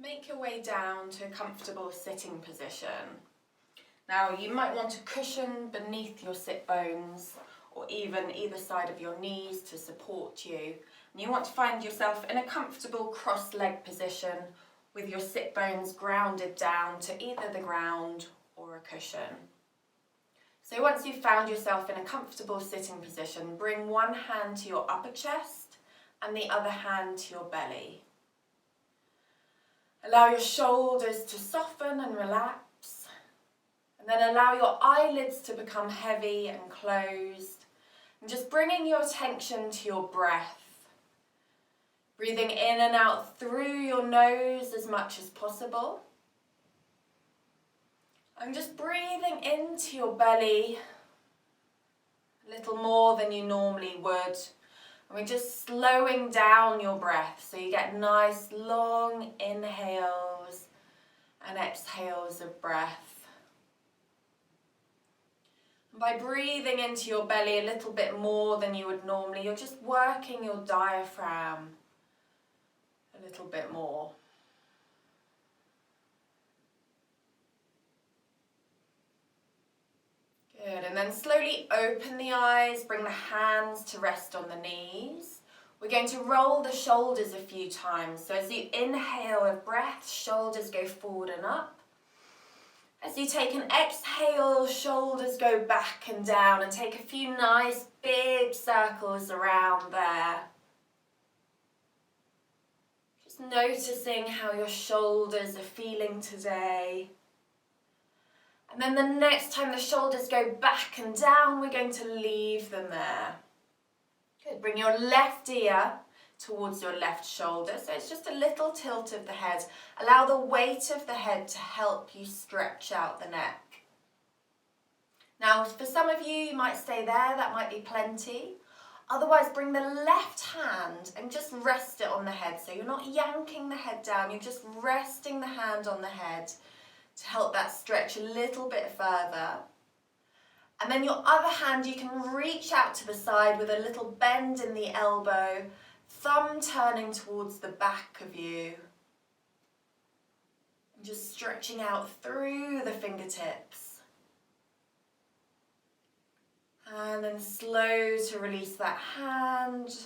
Make your way down to a comfortable sitting position. Now you might want a cushion beneath your sit bones or even either side of your knees to support you. And you want to find yourself in a comfortable cross-leg position with your sit bones grounded down to either the ground or a cushion. So once you've found yourself in a comfortable sitting position, bring one hand to your upper chest and the other hand to your belly. Allow your shoulders to soften and relax, and then allow your eyelids to become heavy and closed, and just bringing your attention to your breath. Breathing in and out through your nose as much as possible. And just breathing into your belly a little more than you normally would. And we're just slowing down your breath so you get nice long inhales and exhales of breath. And by breathing into your belly a little bit more than you would normally, you're just working your diaphragm a little bit more. Good, and then slowly open the eyes, bring the hands to rest on the knees. We're going to roll the shoulders a few times. So as you inhale a breath, shoulders go forward and up. As you take an exhale, shoulders go back and down, and take a few nice big circles around there. Just noticing how your shoulders are feeling today. And then the next time the shoulders go back and down, we're going to leave them there. Good. Bring your left ear towards your left shoulder. So it's just a little tilt of the head. Allow the weight of the head to help you stretch out the neck. Now, for some of you, you might stay there. That might be plenty. Otherwise, bring the left hand and just rest it on the head. So you're not yanking the head down. You're just resting the hand on the head to help that stretch a little bit further. And then your other hand, you can reach out to the side with a little bend in the elbow, thumb turning towards the back of you. And just stretching out through the fingertips. And then slow to release that hand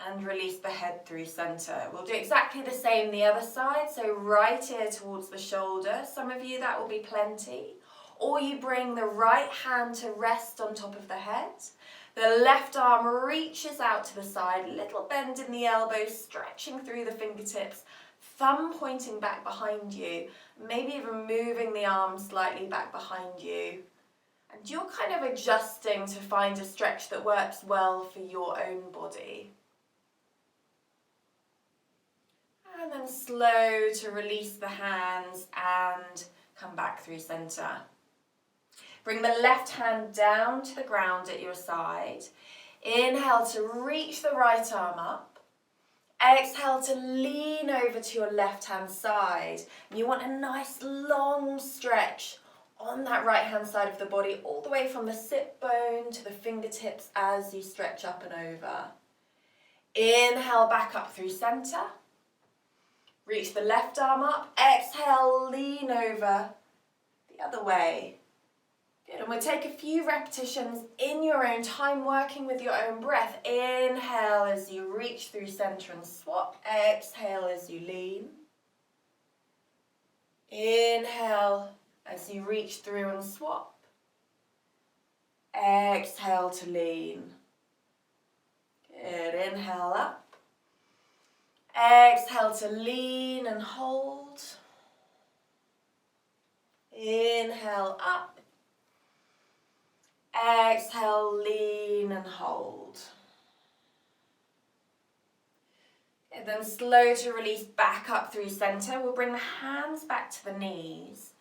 and release the head through center. We'll do exactly the same the other side, so right ear towards the shoulder. Some of you, that will be plenty. Or you bring the right hand to rest on top of the head. The left arm reaches out to the side, little bend in the elbow, stretching through the fingertips, thumb pointing back behind you, maybe even moving the arm slightly back behind you. And you're kind of adjusting to find a stretch that works well for your own body. And then slow to release the hands and come back through center. Bring the left hand down to the ground at your side. Inhale to reach the right arm up. Exhale to lean over to your left hand side. And you want a nice long stretch on that right hand side of the body, all the way from the sit bone to the fingertips as you stretch up and over. Inhale back up through center. Reach the left arm up, exhale, lean over the other way. Good, and we'll take a few repetitions in your own time, working with your own breath. Inhale as you reach through center and swap. Exhale as you lean. Inhale as you reach through and swap. Exhale to lean. Good, inhale up. Exhale to lean and hold. Inhale up. Exhale, lean and hold. And then slow to release back up through center. We'll bring the hands back to the knees.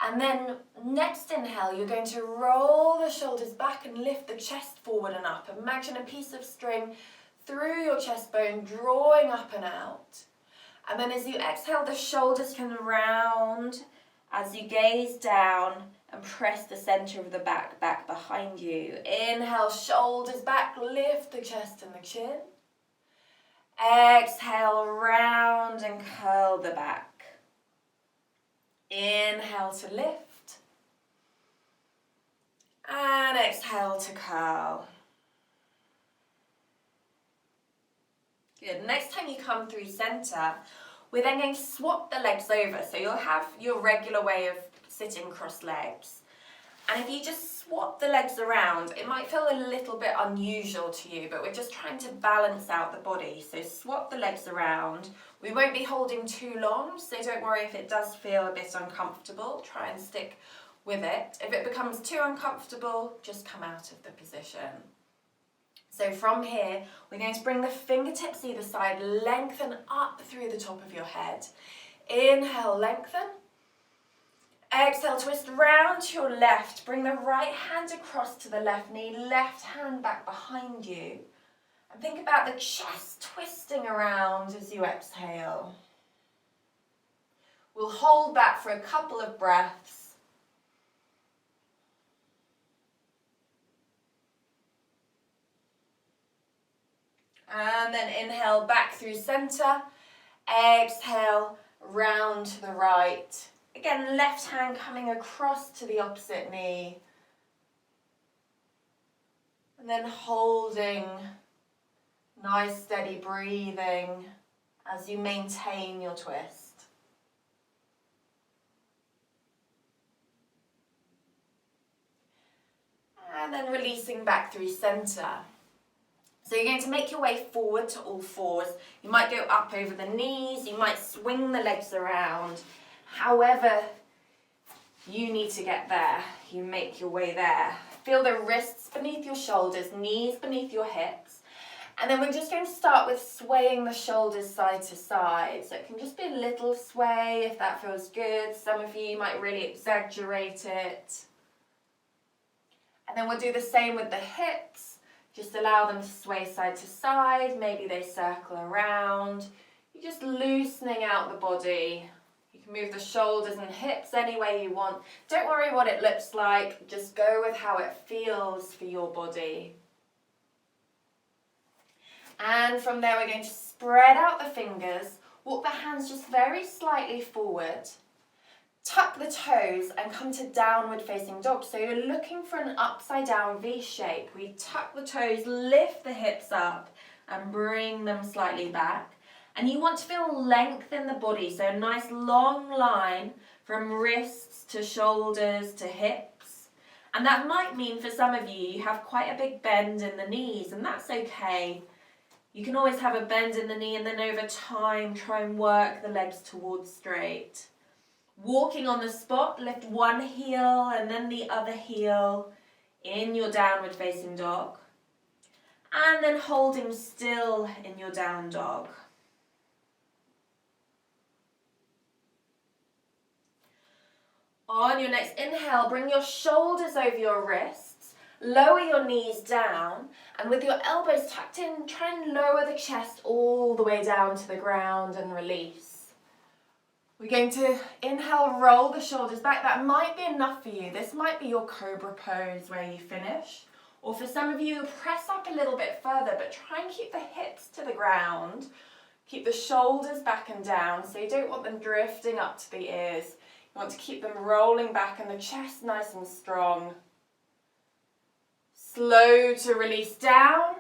And then next inhale, you're going to roll the shoulders back and lift the chest forward and up. Imagine a piece of string through your chest bone, drawing up and out. And then as you exhale, the shoulders can round as you gaze down and press the center of the back behind you. Inhale, shoulders back, lift the chest and the chin. Exhale, round and curl the back. Inhale to lift. And exhale to curl. Good. Next time you come through center, we're then going to swap the legs over. So you'll have your regular way of sitting cross legs. And if you just swap the legs around, it might feel a little bit unusual to you, but we're just trying to balance out the body. So swap the legs around. We won't be holding too long, so don't worry if it does feel a bit uncomfortable. Try and stick with it. If it becomes too uncomfortable, just come out of the position. So from here, we're going to bring the fingertips either side, lengthen up through the top of your head. Inhale, lengthen. Exhale, twist round to your left. Bring the right hand across to the left knee, left hand back behind you. And think about the chest twisting around as you exhale. We'll hold that for a couple of breaths. And then inhale back through center. Exhale, round to the right. Again, left hand coming across to the opposite knee. And then holding, nice steady breathing as you maintain your twist. And then releasing back through center. So you're going to make your way forward to all fours. You might go up over the knees, you might swing the legs around. However you need to get there, you make your way there. Feel the wrists beneath your shoulders, knees beneath your hips. And then we're just going to start with swaying the shoulders side to side. So it can just be a little sway if that feels good. Some of you might really exaggerate it. And then we'll do the same with the hips. Just allow them to sway side to side. Maybe they circle around. You're just loosening out the body. You can move the shoulders and hips any way you want. Don't worry what it looks like. Just go with how it feels for your body. And from there we're going to spread out the fingers. Walk the hands just very slightly forward. Tuck the toes and come to downward facing dog. So you're looking for an upside down V shape. We tuck the toes, lift the hips up and bring them slightly back. And you want to feel length in the body. So a nice long line from wrists to shoulders to hips. And that might mean for some of you, you have quite a big bend in the knees, and that's okay. You can always have a bend in the knee and then over time try and work the legs towards straight. Walking on the spot, lift one heel and then the other heel in your downward facing dog. And then holding still in your down dog. On your next inhale, bring your shoulders over your wrists, lower your knees down, and with your elbows tucked in, try and lower the chest all the way down to the ground and release. We're going to inhale, roll the shoulders back. That might be enough for you. This might be your cobra pose where you finish. Or for some of you, press up a little bit further, but try and keep the hips to the ground. Keep the shoulders back and down, so you don't want them drifting up to the ears. You want to keep them rolling back and the chest nice and strong. Slow to release down,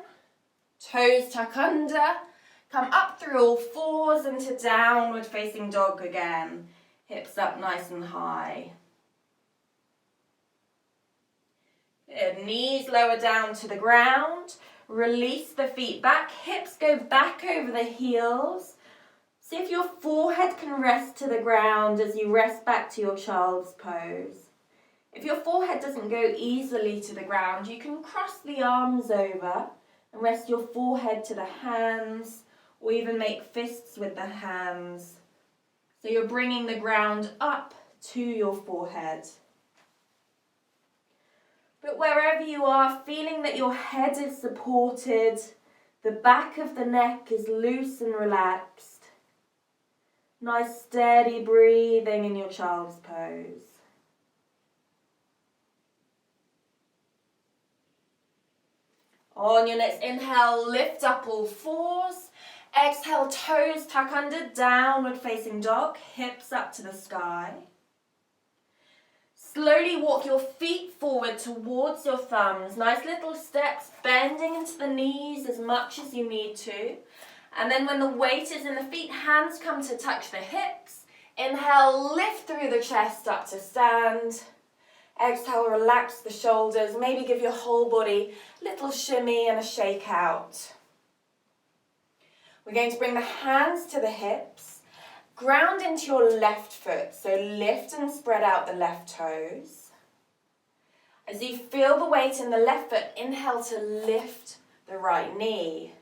toes tuck under, come up through all fours into downward facing dog again. Hips up nice and high. Good. Knees lower down to the ground, release the feet back, hips go back over the heels. See if your forehead can rest to the ground as you rest back to your child's pose. If your forehead doesn't go easily to the ground, you can cross the arms over and rest your forehead to the hands, or even make fists with the hands. So you're bringing the ground up to your forehead. But wherever you are, feeling that your head is supported, the back of the neck is loose and relaxed. Nice steady breathing in your child's pose. On your next inhale, lift up all fours. Exhale, toes tuck under, downward facing dog, hips up to the sky. Slowly walk your feet forward towards your thumbs. Nice little steps, bending into the knees as much as you need to. And then when the weight is in the feet, hands come to touch the hips. Inhale, lift through the chest up to stand. Exhale, relax the shoulders. Maybe give your whole body a little shimmy and a shake out. We're going to bring the hands to the hips. Ground into your left foot, so lift and spread out the left toes. As you feel the weight in the left foot, inhale to lift the right knee.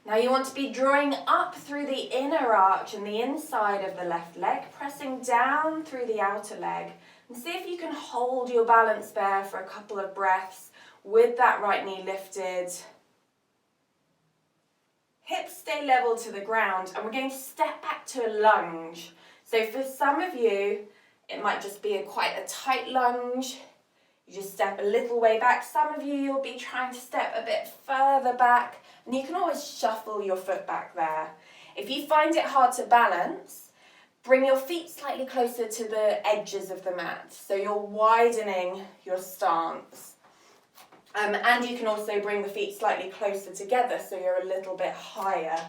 Now you want to be drawing up through the inner arch and the inside of the left leg, pressing down through the outer leg. And see if you can hold your balance there for a couple of breaths with that right knee lifted. Hips stay level to the ground, and we're going to step back to a lunge. So for some of you, it might just be quite a tight lunge. You just step a little way back. Some of you, you'll be trying to step a bit further back, and you can always shuffle your foot back there. If you find it hard to balance, bring your feet slightly closer to the edges of the mat. So you're widening your stance. And you can also bring the feet slightly closer together so you're a little bit higher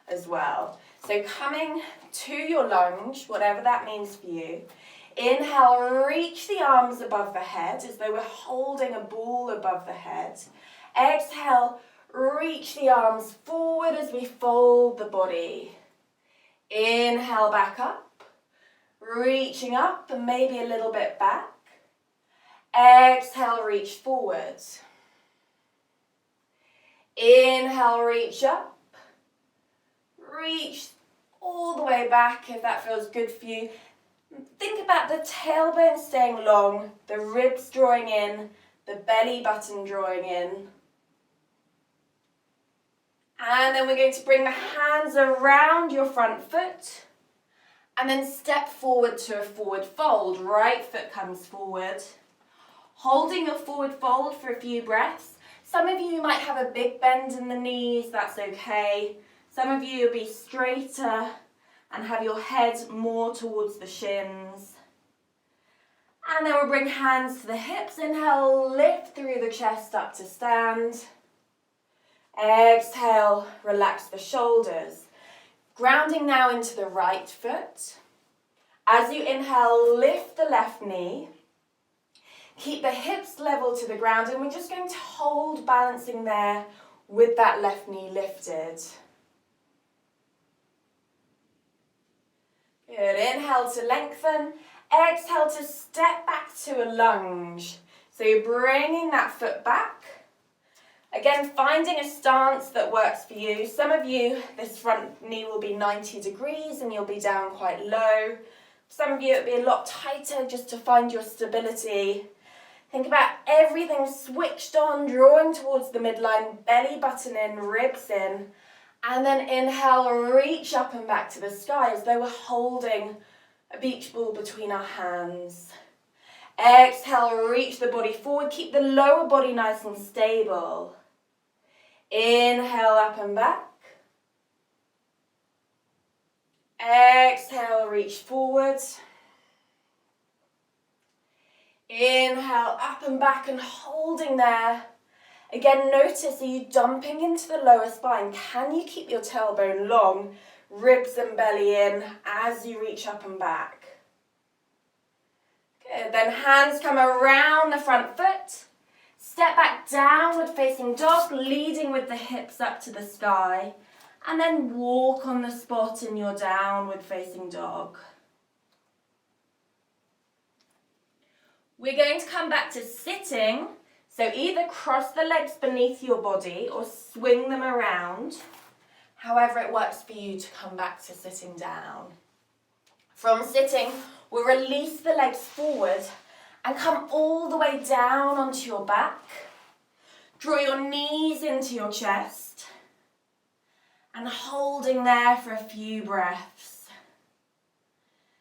as well. So coming to your lunge, whatever that means for you. Inhale, reach the arms above the head as though we're holding a ball above the head. Exhale, reach the arms forward as we fold the body. Inhale, back up. Reaching up and maybe a little bit back. Exhale, reach forward. Inhale, reach up. Reach all the way back if that feels good for you. Think about the tailbone staying long, the ribs drawing in, the belly button drawing in. And then we're going to bring the hands around your front foot and then step forward to a forward fold. Right foot comes forward. Holding your forward fold for a few breaths. Some of you might have a big bend in the knees, that's okay. Some of you will be straighter and have your head more towards the shins. And then we'll bring hands to the hips. Inhale, lift through the chest up to stand. Exhale, relax the shoulders. Grounding now into the right foot. As you inhale, lift the left knee. Keep the hips level to the ground, and we're just going to hold balancing there with that left knee lifted. Good. Inhale to lengthen. Exhale to step back to a lunge. So you're bringing that foot back. Again, finding a stance that works for you. Some of you, this front knee will be 90 degrees and you'll be down quite low. Some of you, it'll be a lot tighter just to find your stability. Think about everything switched on, drawing towards the midline, belly button in, ribs in. And then inhale, reach up and back to the sky as though we're holding a beach ball between our hands. Exhale, reach the body forward. Keep the lower body nice and stable. Inhale, up and back. Exhale, reach forward. Inhale, up and back and holding there. Again, notice, are you dumping into the lower spine? Can you keep your tailbone long, ribs and belly in as you reach up and back? Good, then hands come around the front foot. Step back, downward facing dog, leading with the hips up to the sky. And then walk on the spot in your downward facing dog. We're going to come back to sitting. So either cross the legs beneath your body or swing them around. However it works for you to come back to sitting down. From sitting, we'll release the legs forward and come all the way down onto your back. Draw your knees into your chest and holding there for a few breaths.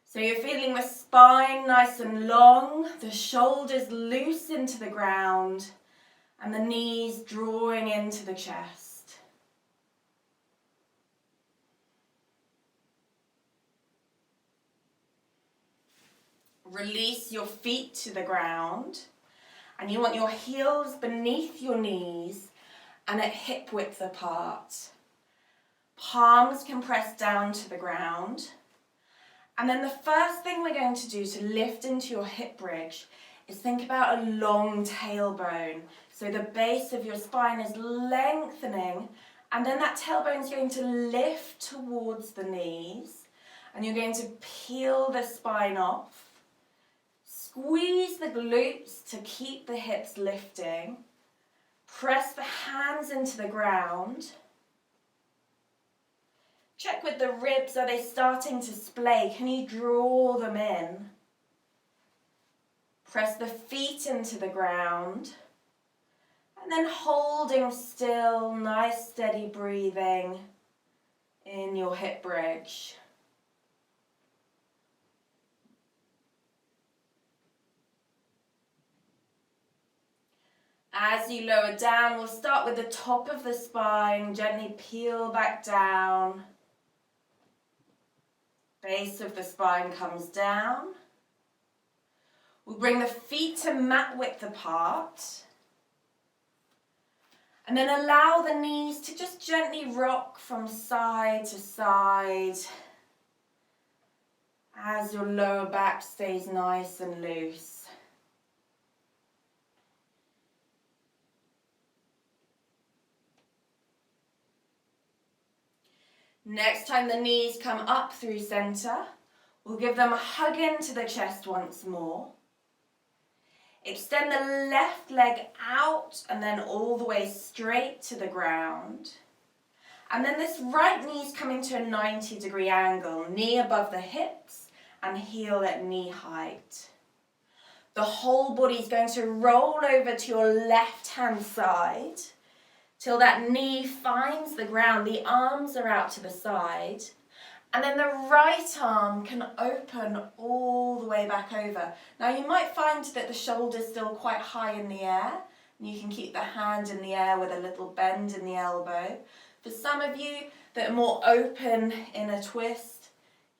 So you're feeling the spine nice and long, the shoulders loose into the ground, and the knees drawing into the chest. Release your feet to the ground, and you want your heels beneath your knees and at hip width apart. Palms can press down to the ground. And then the first thing we're going to do to lift into your hip bridge is think about a long tailbone. So the base of your spine is lengthening, and then that tailbone is going to lift towards the knees, and you're going to peel the spine off. Squeeze the glutes to keep the hips lifting. Press the hands into the ground. Check with the ribs, are they starting to splay? Can you draw them in? Press the feet into the ground. And then holding still, nice steady breathing in your hip bridge. As you lower down, we'll start with the top of the spine, gently peel back down. Base of the spine comes down. We'll bring the feet to mat width apart. And then allow the knees to just gently rock from side to side as your lower back stays nice and loose. Next time the knees come up through center, we'll give them a hug into the chest once more. Extend the left leg out and then all the way straight to the ground. And then this right knee is coming to a 90-degree angle, knee above the hips and heel at knee height. The whole body is going to roll over to your left-hand side till that knee finds the ground, the arms are out to the side, and then the right arm can open all the way back over. Now you might find that the shoulder's still quite high in the air, and you can keep the hand in the air with a little bend in the elbow. For some of you that are more open in a twist,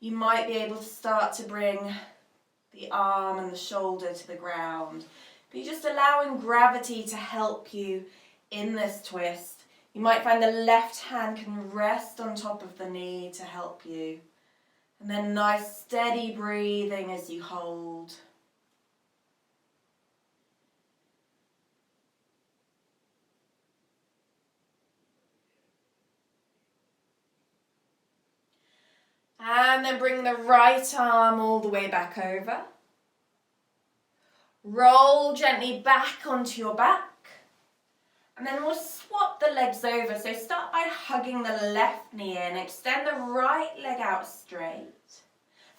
you might be able to start to bring the arm and the shoulder to the ground. But you're just allowing gravity to help you in this twist. You might find the left hand can rest on top of the knee to help you. And then nice steady breathing as you hold. And then bring the right arm all the way back over. Roll gently back onto your back. And then we'll swap the legs over. So start by hugging the left knee in. Extend the right leg out straight.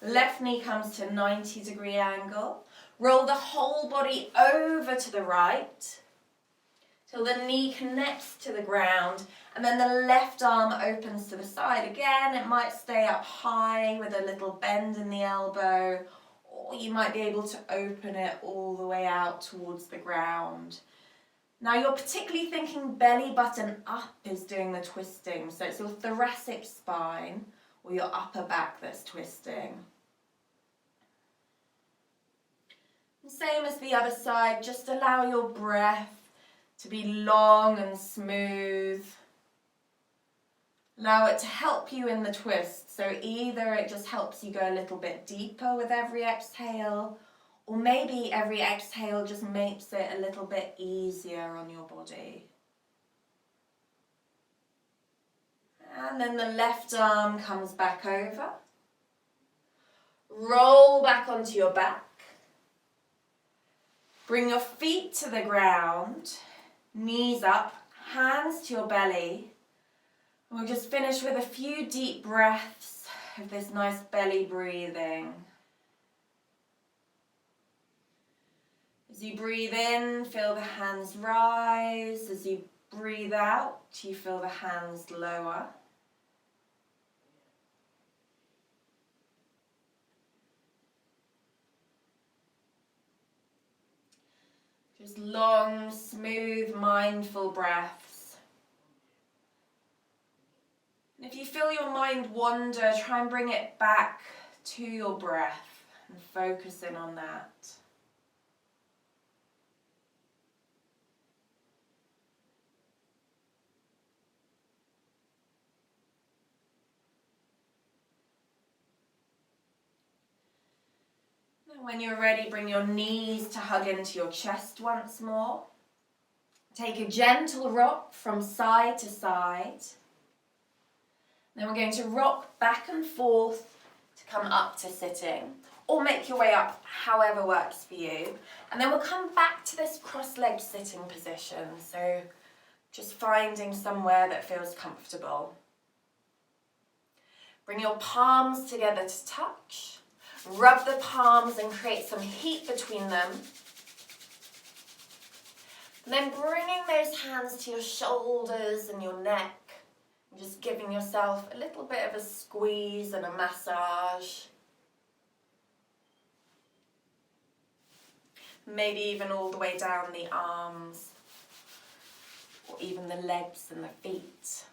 Left knee comes to a 90-degree angle. Roll the whole body over to the right till the knee connects to the ground. And then the left arm opens to the side. Again, it might stay up high with a little bend in the elbow, or you might be able to open it all the way out towards the ground. Now you're particularly thinking belly button up is doing the twisting. So it's your thoracic spine or your upper back that's twisting. And same as the other side, just allow your breath to be long and smooth. Allow it to help you in the twist. So either it just helps you go a little bit deeper with every exhale, or maybe every exhale just makes it a little bit easier on your body. And then the left arm comes back over. Roll back onto your back. Bring your feet to the ground, knees up, hands to your belly. And we'll just finish with a few deep breaths of this nice belly breathing. As you breathe in, feel the hands rise. As you breathe out, you feel the hands lower. Just long, smooth, mindful breaths. And if you feel your mind wander, try and bring it back to your breath. and focusing on that. And when you're ready, bring your knees to hug into your chest once more. Take a gentle rock from side to side. Then we're going to rock back and forth to come up to sitting, or make your way up however works for you. And then we'll come back to this cross-legged sitting position. So just finding somewhere that feels comfortable. Bring your palms together to touch. Rub the palms and create some heat between them. And then bringing those hands to your shoulders and your neck. And just giving yourself a little bit of a squeeze and a massage. Maybe even all the way down the arms. Or even the legs and the feet.